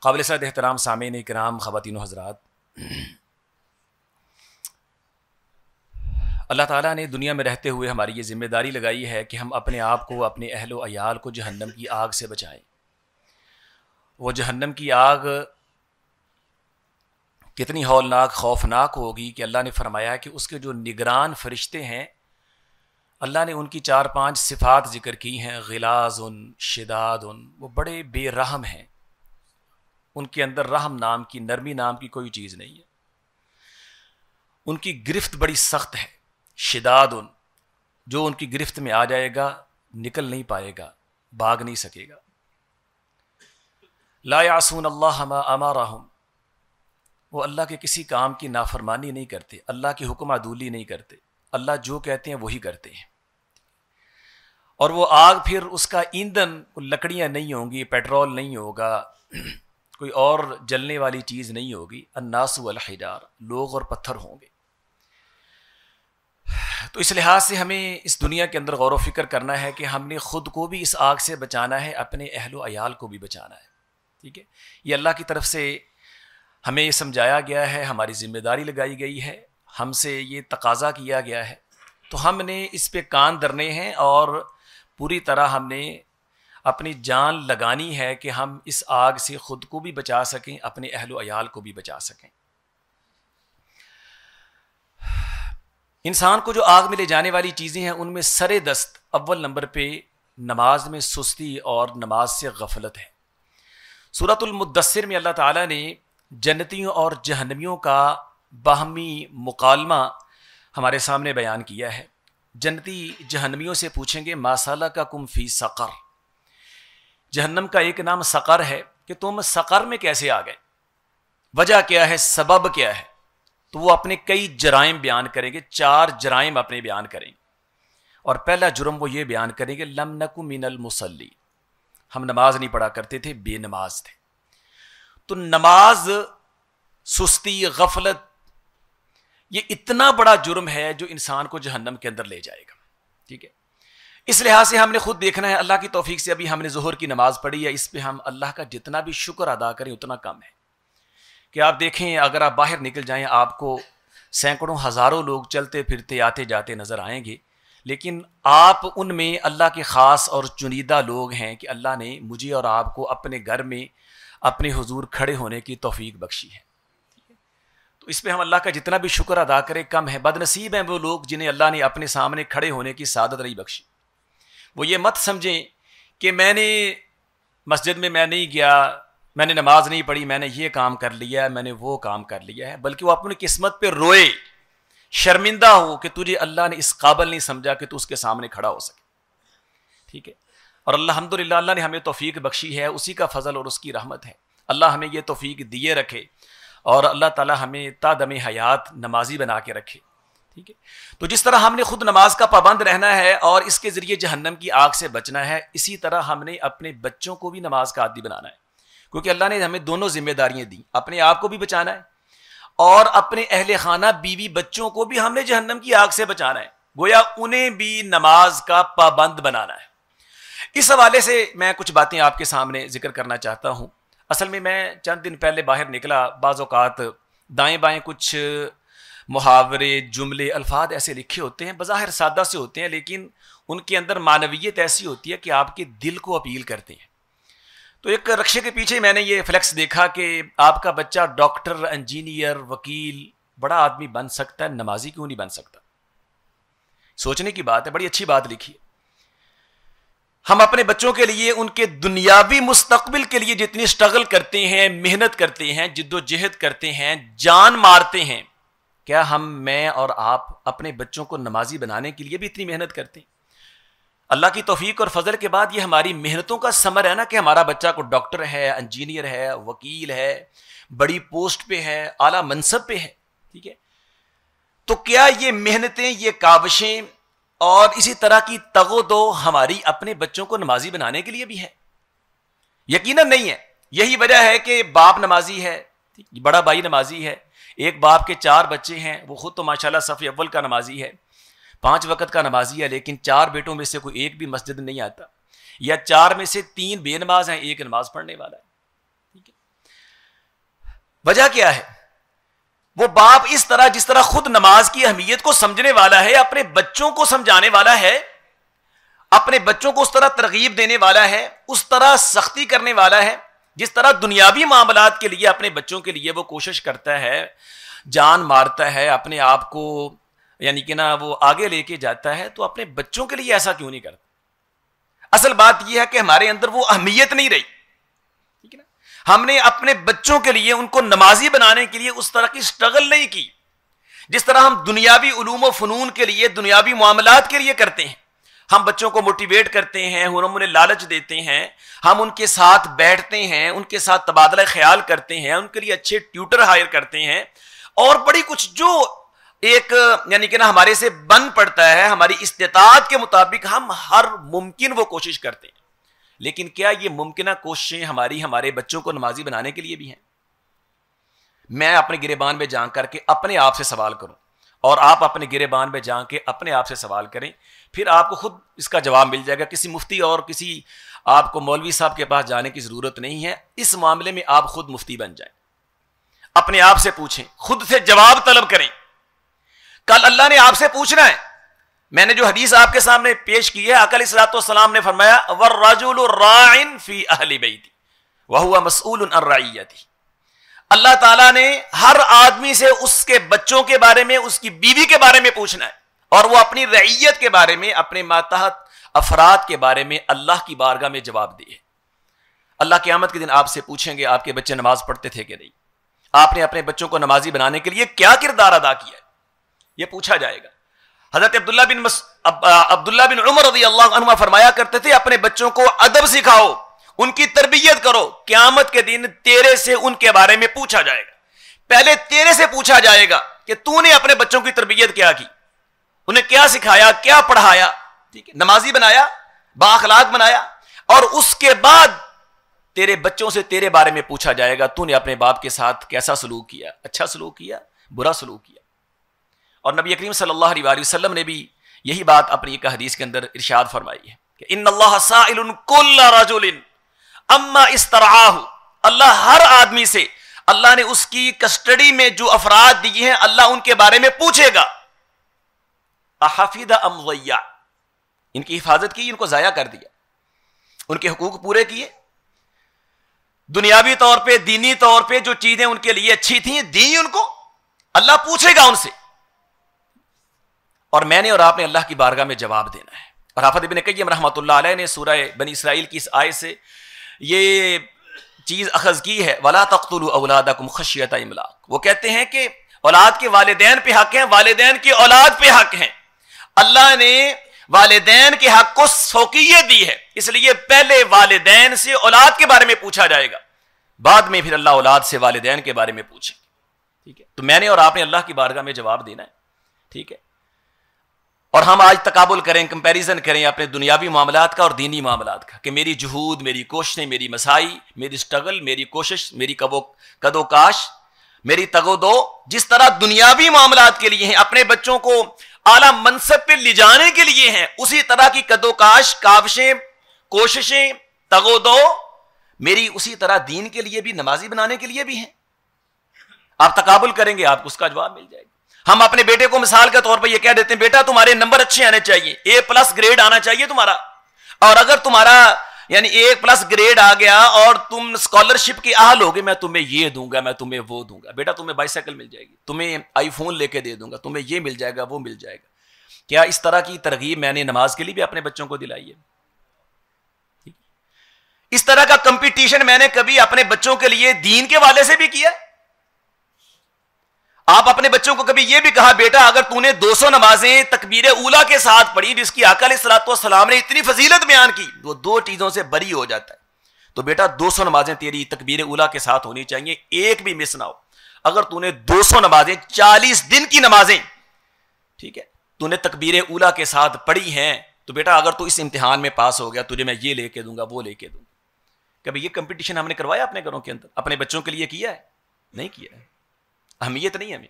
قابل صد احترام سامعین کرام، خواتین و حضرات، اللہ تعالیٰ نے دنیا میں رہتے ہوئے ہماری یہ ذمہ داری لگائی ہے کہ ہم اپنے آپ کو، اپنے اہل و عیال کو جہنم کی آگ سے بچائیں۔ وہ جہنم کی آگ کتنی ہولناک، خوفناک ہوگی کہ اللہ نے فرمایا کہ اس کے جو نگران فرشتے ہیں، اللہ نے ان کی 4-5 صفات ذکر کی ہیں۔ غلاظ، شداد، وہ بڑے بے رحم ہیں، ان کے اندر رحم نام کی، نرمی نام کی کوئی چیز نہیں ہے۔ ان کی گرفت بڑی سخت ہے۔ شداد، جو ان کی گرفت میں آ جائے گا نکل نہیں پائے گا، بھاگ نہیں سکے گا۔ لا یعصون اللہ ما امرہم، وہ اللہ کے کسی کام کی نافرمانی نہیں کرتے، اللہ کی حکم عدولی نہیں کرتے، اللہ جو کہتے ہیں وہی کرتے ہیں۔ اور وہ آگ پھر اس کا ایندھن لکڑیاں نہیں ہوں گی، پیٹرول نہیں ہوگا، کوئی اور جلنے والی چیز نہیں ہوگی۔ الناس والحجار، لوگ اور پتھر ہوں گے۔ تو اس لحاظ سے ہمیں اس دنیا کے اندر غور و فکر کرنا ہے کہ ہم نے خود کو بھی اس آگ سے بچانا ہے، اپنے اہل و عیال کو بھی بچانا ہے۔ ٹھیک ہے، یہ اللہ کی طرف سے ہمیں یہ سمجھایا گیا ہے، ہماری ذمہ داری لگائی گئی ہے، ہم سے یہ تقاضا کیا گیا ہے، تو ہم نے اس پہ کان دھرنے ہیں اور پوری طرح ہم نے اپنی جان لگانی ہے کہ ہم اس آگ سے خود کو بھی بچا سکیں، اپنے اہل و عیال کو بھی بچا سکیں۔ انسان کو جو آگ میں لے جانے والی چیزیں ہیں، ان میں سر دست اول نمبر پہ نماز میں سستی اور نماز سے غفلت ہے۔ سورۃ المدثر میں اللہ تعالیٰ نے جنتیوں اور جہنمیوں کا باہمی مکالمہ ہمارے سامنے بیان کیا ہے۔ جنتی جہنمیوں سے پوچھیں گے ما سلککم فی سقر، جہنم کا ایک نام سقر ہے کہ تم سقر میں کیسے آ گئے، وجہ کیا ہے، سبب کیا ہے؟ تو وہ اپنے کئی جرائم بیان کریں گے، 4 جرائم اپنے بیان کریں گے۔ اور پہلا جرم وہ یہ بیان کریں گے لم نک من المصلی، ہم نماز نہیں پڑھا کرتے تھے، بے نماز تھے۔ تو نماز، سستی، غفلت، یہ اتنا بڑا جرم ہے جو انسان کو جہنم کے اندر لے جائے گا۔ ٹھیک ہے، اس لحاظ سے ہم نے خود دیکھنا ہے، اللہ کی توفیق سے ابھی ہم نے ظہر کی نماز پڑھی ہے، اس پہ ہم اللہ کا جتنا بھی شکر ادا کریں اتنا کم ہے۔ کہ آپ دیکھیں، اگر آپ باہر نکل جائیں آپ کو سینکڑوں ہزاروں لوگ چلتے پھرتے آتے جاتے نظر آئیں گے، لیکن آپ ان میں اللہ کے خاص اور چنیدہ لوگ ہیں کہ اللہ نے مجھے اور آپ کو اپنے گھر میں اپنے حضور کھڑے ہونے کی توفیق بخشی ہے۔ تو اس پہ ہم اللہ کا جتنا بھی شکر ادا کریں کم ہے۔ بد نصیب ہیں وہ لوگ جنہیں اللہ نے اپنے سامنے کھڑے ہونے کی سعادت نہیں بخشی۔ وہ یہ مت سمجھیں کہ میں نے مسجد میں نہیں گیا، میں نے نماز نہیں پڑھی، میں نے یہ کام کر لیا ہے، میں نے وہ کام کر لیا ہے، بلکہ وہ اپنی قسمت پہ روئے، شرمندہ ہو کہ تجھے اللہ نے اس قابل نہیں سمجھا کہ تو اس کے سامنے کھڑا ہو سکے۔ ٹھیک ہے، اور الحمدللہ اللہ نے ہمیں توفیق بخشی ہے، اسی کا فضل اور اس کی رحمت ہے۔ اللہ ہمیں یہ توفیق دیے رکھے اور اللہ تعالی ہمیں تا دم حیات نمازی بنا کے رکھے۔ ٹھیک ہے، تو جس طرح ہم نے خود نماز کا پابند رہنا ہے اور اس کے ذریعے جہنم کی آگ سے بچنا ہے، اسی طرح ہم نے اپنے بچوں کو بھی نماز کا عادی بنانا ہے، کیونکہ اللہ نے ہمیں دونوں ذمہ داریاں دی، اپنے آپ کو بھی بچانا ہے اور اپنے اہل خانہ بیوی بچوں کو بھی ہم نے جہنم کی آگ سے بچانا ہے، گویا انہیں بھی نماز کا پابند بنانا ہے۔ اس حوالے سے میں کچھ باتیں آپ کے سامنے ذکر کرنا چاہتا ہوں۔ اصل میں چند دن پہلے باہر نکلا، بعض اوقات دائیں بائیں کچھ محاورے، جملے، الفاظ ایسے لکھے ہوتے ہیں، بظاہر سادہ سے ہوتے ہیں، لیکن ان کے اندر معنویت ایسی ہوتی ہے کہ آپ کے دل کو اپیل کرتے ہیں۔ تو ایک رکشے کے پیچھے میں نے یہ فلیکس دیکھا کہ آپ کا بچہ ڈاکٹر، انجینئر، وکیل، بڑا آدمی بن سکتا ہے، نمازی کیوں نہیں بن سکتا؟ سوچنے کی بات ہے، بڑی اچھی بات لکھی ہے۔ ہم اپنے بچوں کے لیے، ان کے دنیاوی مستقبل کے لیے جتنی اسٹرگل کرتے ہیں، محنت کرتے ہیں، جد و جہد کرتے ہیں، جان مارتے ہیں، کیا میں اور آپ اپنے بچوں کو نمازی بنانے کے لیے بھی اتنی محنت کرتے ہیں؟ اللہ کی توفیق اور فضل کے بعد یہ ہماری محنتوں کا ثمر ہے نا کہ ہمارا بچہ کو ڈاکٹر ہے، انجینئر ہے، وکیل ہے، بڑی پوسٹ پہ ہے، اعلیٰ منصب پہ ہے۔ ٹھیک ہے، تو کیا یہ محنتیں، یہ کاوشیں اور اسی طرح کی تگ و دو ہماری اپنے بچوں کو نمازی بنانے کے لیے بھی ہے؟ یقیناً نہیں ہے۔ یہی وجہ ہے کہ باپ نمازی ہے، بڑا بھائی نمازی ہے، ایک باپ کے 4 بچے ہیں، وہ خود تو ماشاءاللہ صف اول کا نمازی ہے، 5 وقت کا نمازی ہے، لیکن 4 بیٹوں میں سے کوئی ایک بھی مسجد نہیں آتا، یا 4 میں سے 3 بے نماز ہیں، ایک نماز پڑھنے والا ہے۔ ٹھیک ہے، وجہ کیا ہے؟ وہ باپ اس طرح جس طرح خود نماز کی اہمیت کو سمجھنے والا ہے، اپنے بچوں کو سمجھانے والا ہے، اپنے بچوں کو اس طرح ترغیب دینے والا ہے، اس طرح سختی کرنے والا ہے، جس طرح دنیاوی معاملات کے لیے اپنے بچوں کے لیے وہ کوشش کرتا ہے، جان مارتا ہے، اپنے آپ کو یعنی کہ نا وہ آگے لے کے جاتا ہے، تو اپنے بچوں کے لیے ایسا کیوں نہیں کرتا؟ اصل بات یہ ہے کہ ہمارے اندر وہ اہمیت نہیں رہی، ٹھیک ہے نا؟ ہم نے اپنے بچوں کے لیے، ان کو نمازی بنانے کے لیے اس طرح کی سٹرگل نہیں کی جس طرح ہم دنیاوی علوم و فنون کے لیے، دنیاوی معاملات کے لیے کرتے ہیں۔ ہم بچوں کو موٹیویٹ کرتے ہیں، ہم انہیں لالچ دیتے ہیں، ہم ان کے ساتھ بیٹھتے ہیں، ان کے ساتھ تبادلہ خیال کرتے ہیں، ان کے لیے اچھے ٹیوٹر ہائر کرتے ہیں، اور بڑی کچھ جو ایک یعنی کہ نا ہمارے سے بن پڑتا ہے، ہماری استطاعت کے مطابق ہم ہر ممکن وہ کوشش کرتے ہیں۔ لیکن کیا یہ ممکنہ کوششیں ہمارے بچوں کو نمازی بنانے کے لیے بھی ہیں؟ میں اپنے گریبان میں جان کر کے اپنے آپ سے سوال کروں، اور آپ اپنے گریبان میں جان کے اپنے آپ سے سوال کریں، پھر آپ کو خود اس کا جواب مل جائے گا۔ کسی مفتی اور کسی آپ کو مولوی صاحب کے پاس جانے کی ضرورت نہیں ہے، اس معاملے میں آپ خود مفتی بن جائیں۔ اپنے آپ سے پوچھیں، خود سے جواب طلب کریں۔ کل اللہ نے آپ سے پوچھنا ہے۔ میں نے جو حدیث آپ کے سامنے پیش کی ہے، آقا علیہ الصلوۃ والسلام نے فرمایا والرجل راع فی اہل بیتی وہو مسئول عن رعیتہ۔ اللہ تعالیٰ نے ہر آدمی سے اس کے بچوں کے بارے میں، اس کی بیوی کے بارے میں پوچھنا ہے، اور وہ اپنی رعیت کے بارے میں، اپنے ماتحت افراد کے بارے میں اللہ کی بارگاہ میں جواب دیے۔ اللہ قیامت کے دن آپ سے پوچھیں گے آپ کے بچے نماز پڑھتے تھے کہ نہیں، آپ نے اپنے بچوں کو نمازی بنانے کے لیے کیا کردار ادا کیا ہے، یہ پوچھا جائے گا۔ حضرت عبداللہ بن عمر رضی اللہ عنہ فرمایا کرتے تھے، اپنے بچوں کو ادب سکھاؤ، ان کی تربیت کرو، قیامت کے دن تیرے سے ان کے بارے میں پوچھا جائے گا۔ پہلے تیرے سے پوچھا جائے گا کہ تو نے اپنے بچوں کی تربیت کیا کی، انہیں کیا سکھایا، کیا پڑھایا، ٹھیک ہے، نمازی بنایا، بااخلاق بنایا، اور اس کے بعد تیرے بچوں سے تیرے بارے میں پوچھا جائے گا، تو نے اپنے باپ کے ساتھ کیسا سلوک کیا، اچھا سلوک کیا، برا سلوک کیا۔ اور نبی کریم صلی اللہ علیہ وسلم نے بھی یہی بات اپنی ایک حدیث کے اندر ارشاد فرمائی ہے کہ ان اللہ سائل کل رجل اما استرعاہ، اللہ ہر آدمی سے، اللہ نے اس کی کسٹڈی میں جو افراد دیے ہیں، اللہ ان کے بارے میں پوچھے گا احفظ ام ضیع، ان کی حفاظت کی، ان کو ضائع کر دیا، ان کے حقوق پورے کیے، دنیاوی طور پہ، دینی طور پہ جو چیزیں ان کے لیے اچھی تھیں دی ان کو، اللہ پوچھے گا ان سے، اور میں نے اور آپ نے اللہ کی بارگاہ میں جواب دینا ہے۔ اور حافظ ابن قیم رحمۃ اللہ علیہ نے سورہ بنی اسرائیل کی اس آیت سے یہ چیز اخذ کی ہے، وَلَا تَقْتُلُوا أَوْلَادَكُمْ خَشْيَةَ إِمْلَاقٍ۔ وہ کہتے ہیں کہ اولاد کے والدین پہ حق ہیں، والدین کی اولاد پہ حق ہیں۔ اللہ نے والدین کے حق کو فوقیت دی ہے، اس لیے پہلے والدین سے اولاد کے بارے میں پوچھا جائے گا، بعد میں پھر اللہ اولاد سے والدین کے بارے میں پوچھیں گے، ٹھیک ہے۔ تو میں نے اور آپ نے اللہ کی بارگاہ میں جواب دینا ہے، ٹھیک ہے۔ اور ہم آج تقابل کریں، کمپیریزن کریں اپنے دنیاوی معاملات کا اور دینی معاملات کا، کہ میری جہود، میری کوششیں، میری مسائی، میری سٹرگل، میری کوشش، میری کد و کاش، میری تگ و دو جس طرح دنیاوی معاملات کے لیے ہیں، اپنے بچوں کو اعلیٰ منصب پہ لے جانے کے لیے ہیں، اسی طرح کی کد و کاش، کاوشیں، کوششیں، تگ و دو میری اسی طرح دین کے لیے بھی، نمازی بنانے کے لیے بھی ہیں۔ آپ تقابل کریں گے، آپ کو اس کا جواب مل جائے گا۔ ہم اپنے بیٹے کو مثال کے طور پر یہ کہہ دیتے ہیں، بیٹا تمہارے نمبر اچھے آنے چاہیے، A+ گریڈ آنا چاہیے تمہارا، اور اگر تمہارا یعنی A+ گریڈ آ گیا اور تم اسکالرشپ کے اہل ہوگے، میں تمہیں یہ دوں گا، میں تمہیں وہ دوں گا، بیٹا تمہیں بائیسیکل مل جائے گی، تمہیں آئی فون لے کے دے دوں گا، تمہیں یہ مل جائے گا، وہ مل جائے گا۔ کیا اس طرح کی ترغیب میں نے نماز کے لیے بھی اپنے بچوں کو دلائی ہے؟ اس طرح کا کمپٹیشن میں نے کبھی اپنے بچوں کے لیے دین کے والے سے بھی کیا؟ آپ اپنے بچوں کو کبھی یہ بھی کہا، بیٹا اگر تو نے 200 نمازیں تکبیر اولیٰ کے ساتھ پڑھی، جس کی آقا علیہ الصلوۃ والسلام نے اتنی فضیلت بیان کی، وہ 2 چیزوں سے بری ہو جاتا ہے، تو بیٹا 200 نمازیں تیری تکبیر اولیٰ کے ساتھ ہونی چاہیے، ایک بھی مس نہ ہو۔ اگر تو نے 200 نمازیں 40 دن کی نمازیں، ٹھیک ہے، تو نے تکبیر اولیٰ کے ساتھ پڑھی ہیں، تو بیٹا اگر تو اس امتحان میں پاس ہو گیا، تجھے میں یہ لے کے دوں گا، وہ لے کے دوں گا۔ کبھی یہ کمپٹیشن ہم نے کروایا اپنے گھروں کے اندر، اپنے بچوں کے لیے کیا ہے؟ نہیں کیا ہے، اہمیت نہیں ہمیں۔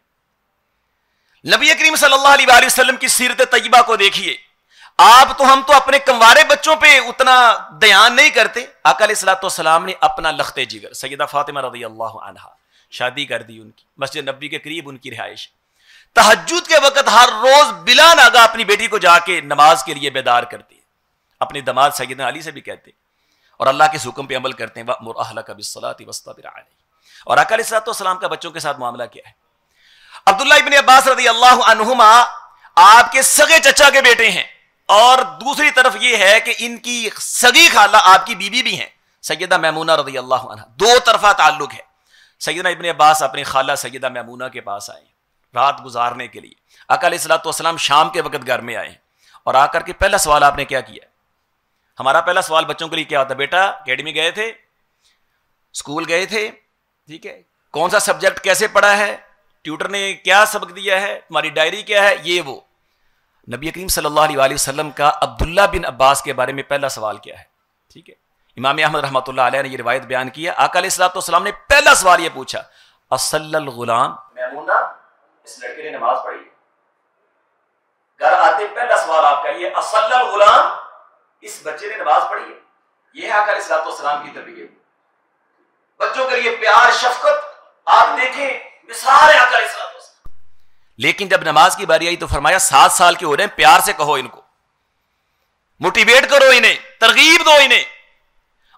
نبی کریم صلی اللہ علیہ وآلہ وسلم کی سیرت طیبہ کو دیکھیے، آپ تو ہم تو اپنے کنوارے بچوں پہ اتنا دھیان نہیں کرتے، آقا علیہ الصلوۃ والسلام نے اپنا لخت جگر سیدہ فاطمہ رضی اللہ عنہا شادی کر دی ان کی، مسجد نبوی کے قریب ان کی رہائش۔ تہجد کے وقت ہر روز بلا ناگا اپنی بیٹی کو جا کے نماز کے لیے بیدار کرتی ہے، اپنے داماد سیدنا علی سے بھی کہتے ہیں، اور اللہ کے حکم پہ عمل کرتے ہیں، وَأْمُرْ أَهْلَكَ بِالصَّلَاةِ وَاصْطَبِرْ عَلَيْهَا۔ اور آقا علیہ السلام کا بچوں کے ساتھ معاملہ کیا ہے؟ عبداللہ ابن عباس رضی اللہ عنہما آپ کے سگے چچا کے بیٹے ہیں، اور دوسری طرف یہ ہے کہ ان کی سگی خالہ آپ کی بیوی بھی ہیں، سیدہ میمونہ رضی اللہ عنہ، دو طرفہ تعلق ہے۔ سیدنا ابن عباس اپنی خالہ سیدہ میمونہ کے پاس آئے رات گزارنے کے لیے، آقا علیہ السلام شام کے وقت گھر میں آئے، اور آ کر کے پہلا سوال آپ نے کیا کیا؟ ہمارا پہلا سوال بچوں کے لیے کیا ہوتا ہے؟ بیٹا اکیڈمی گئے تھے، اسکول گئے تھے، ٹھیک ہے، کون سا سبجیکٹ کیسے پڑھا ہے، ٹیوٹر نے کیا سبق دیا ہے، تمہاری ڈائری کیا ہے، یہ وہ۔ نبی کریم صلی اللہ علیہ وآلہ وسلم کا عبداللہ بن عباس کے بارے میں پہلا سوال کیا ہے؟ ٹھیک ہے، امام احمد رحمۃ اللہ علیہ نے یہ روایت بیان کیا، آقا علیہ السلام نے پہلا سوال یہ پوچھا، اصلی الغلام، میمونہ اس لڑکے نے نماز پڑھی؟ گھر آتے پہلا سوال آپ کا یہ، اصلی الغلام، اس بچے نے نماز پڑھی ہے؟ یہ ہے آقا علیہ السلام کی تربیت، بچوں کے لیے پیار شفقت آپ دیکھیں مثال ہے آقا علیہ السلام۔ لیکن جب نماز کی باری آئی تو فرمایا 7 سال کے ہو رہے ہیں، پیار سے کہو ان کو، موٹیویٹ کرو انہیں، ترغیب دو انہیں،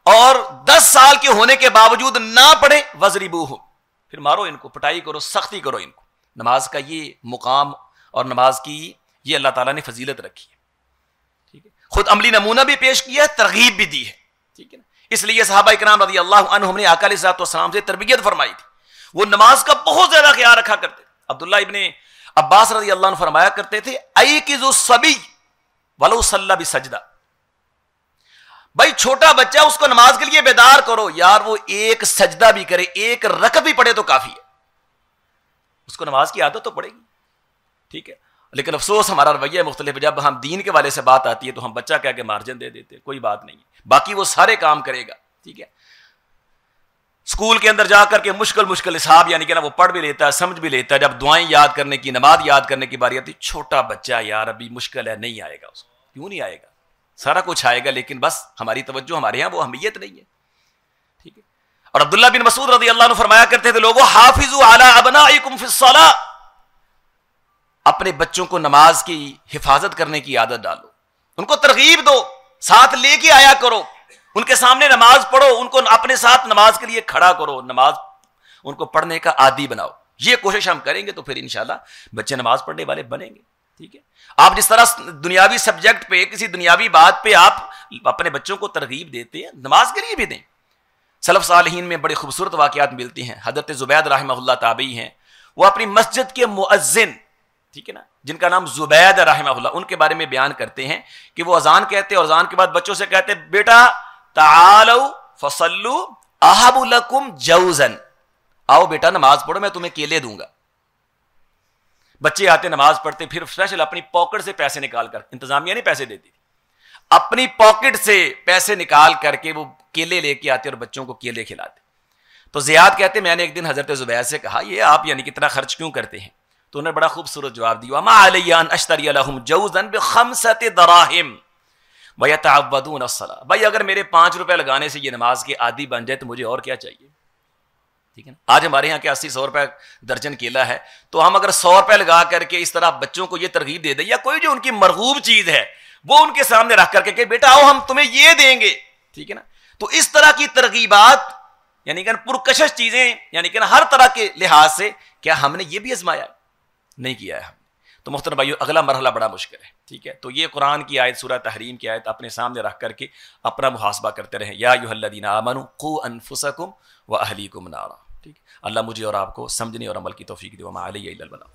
اور 10 سال کے ہونے کے باوجود نہ پڑھیں وَضْرِبُوهُمْ، پھر مارو ان کو، پٹائی کرو، سختی کرو ان کو۔ نماز کا یہ مقام اور نماز کی یہ اللہ تعالیٰ نے فضیلت رکھی ہے، ٹھیک ہے، خود عملی نمونہ بھی پیش کیا ہے، ترغیب بھی دی ہے، ٹھیک ہے نا۔ اس لیے صحابہ کرام رضی اللہ عنہم نے آقا علیہ السلام سے تربیت فرمائی تھی، وہ نماز کا بہت زیادہ خیال رکھا کرتے تھے۔ عبداللہ ابن عباس رضی اللہ عنہ فرمایا کرتے تھے، ایقظوا الصبی ولو صلی بسجدہ، بھائی چھوٹا بچہ اس کو نماز کے لیے بیدار کرو، یار وہ ایک سجدہ بھی کرے، ایک رکعت بھی پڑھے تو کافی ہے، اس کو نماز کی عادت تو پڑے گی، ٹھیک ہے۔ لیکن افسوس ہمارا رویہ مختلف ہے، جب ہم دین کے والے سے بات آتی ہے تو ہم بچہ کہہ کے مارجن دے دیتے، کوئی بات نہیں ہے، باقی وہ سارے کام کرے گا، ٹھیک ہے۔ اسکول کے اندر جا کر کے مشکل حساب یعنی کہ نا وہ پڑھ بھی لیتا ہے، سمجھ بھی لیتا ہے، جب دعائیں یاد کرنے کی، نماز یاد کرنے کی باری آتی، چھوٹا بچہ یار ابھی مشکل ہے، نہیں آئے گا اس کو، کیوں نہیں آئے گا؟ سارا کچھ آئے گا، لیکن بس ہماری توجہ ہمارے یہاں وہ اہمیت نہیں ہے، ٹھیک ہے۔ اور عبداللہ بن مسعود رضی اللہ عنہ فرمایا کرتے تھے، لوگوں حافظوا علی ابنائکم فی الصلاۃ، اپنے بچوں کو نماز کی حفاظت کرنے کی عادت ڈالو، ان کو ترغیب دو، ساتھ لے کے آیا کرو، ان کے سامنے نماز پڑھو، ان کو اپنے ساتھ نماز کے لیے کھڑا کرو، نماز ان کو پڑھنے کا عادی بناؤ۔ یہ کوشش ہم کریں گے تو پھر انشاءاللہ بچے نماز پڑھنے والے بنیں گے، ٹھیک ہے۔ آپ جس طرح دنیاوی سبجیکٹ پہ، کسی دنیاوی بات پہ آپ اپنے بچوں کو ترغیب دیتے ہیں، نماز کے لیے بھی دیں۔ سلف صالحین میں بڑے خوبصورت واقعات ملتی ہیں۔ حضرت زبید رحمہ اللہ تابعی ہیں، وہ اپنی مسجد کے مؤذن، ٹھیک ہے نا، جن کا نام زبید رحمہ اللہ، ان کے بارے میں بیان کرتے ہیں کہ وہ اذان کہتے اور اذان کے بعد بچوں سے کہتے، بیٹا تعالوا فصلوا اہب لکم جوزا، آؤ بیٹا نماز پڑھو، میں تمہیں کیلے دوں گا۔ بچے آتے نماز پڑھتے، پھر اسپیشل اپنی پاکٹ سے پیسے نکال کر، انتظامیہ نہیں پیسے دیتی، اپنی پاکٹ سے پیسے نکال کر کے وہ کیلے لے کے آتے اور بچوں کو کیلے کھلاتے۔ تو زیاد کہتے میں نے ایک دن حضرت زبیر سے کہا، یہ آپ یعنی کتنا خرچ کیوں کرتے ہیں؟ تو انہوں نے بڑا خوبصورت جواب دیا، وما علی ان اشتری لهم جوزا بخمسة دراہم ویتعودون الصلاۃ، بھائی اگر میرے 5 روپے لگانے سے یہ نماز کے عادی بن جائے تو مجھے اور کیا چاہیے، ٹھیک ہے نا۔ آج ہمارے یہاں کے 80-100 روپے درجن کیلا ہے، تو ہم اگر 100 روپے لگا کر کے اس طرح بچوں کو یہ ترغیب دے دیں، یا کوئی جو ان کی مرغوب چیز ہے وہ ان کے سامنے رکھ کر کے کہ بیٹا آؤ ہم تمہیں یہ دیں گے، ٹھیک ہے نا، تو اس طرح کی ترغیبات یعنی کہ پرکشش چیزیں، یعنی کہ ہر طرح کے لحاظ سے، کیا ہم نے یہ بھی آزمایا؟ نہیں کیا ہے ہم نے۔ تو محترم بھائیو، اگلا مرحلہ بڑا مشکل ہے، ٹھیک ہے۔ تو یہ قرآن کی آیت، سورہ تحریم کی آیت اپنے سامنے رکھ کر کے اپنا محاسبہ کرتے رہیں، یا ایھا الذین آمنوا قوا انفسکم واہلیکم نارا، ٹھیک ہے۔ اللہ مجھے اور آپ کو سمجھنے اور عمل کی توفیق دے، وما علی الا البلاغ۔